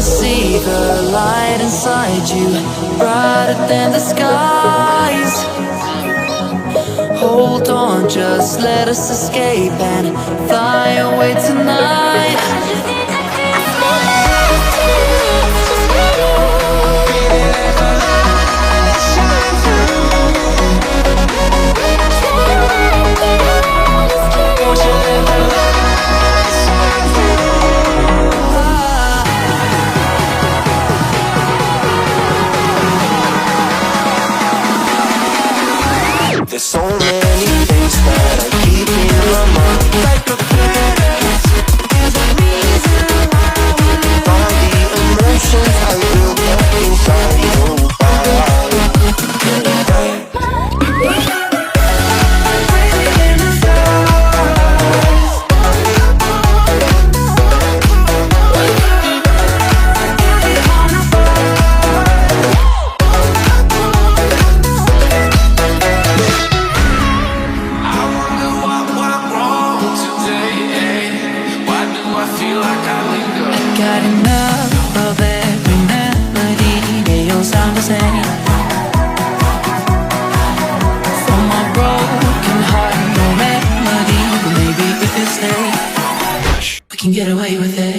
see the light inside you, brighter than the skies. Hold on, just let us escape and fly away tonight. There's so many things that I keep in my mind, like a past. There's a reason why we find the emotions I built up inside your body. Got enough of every melody, they all sound the same. For my broken heart, no remedy, but maybe if you stay, we can get away with it.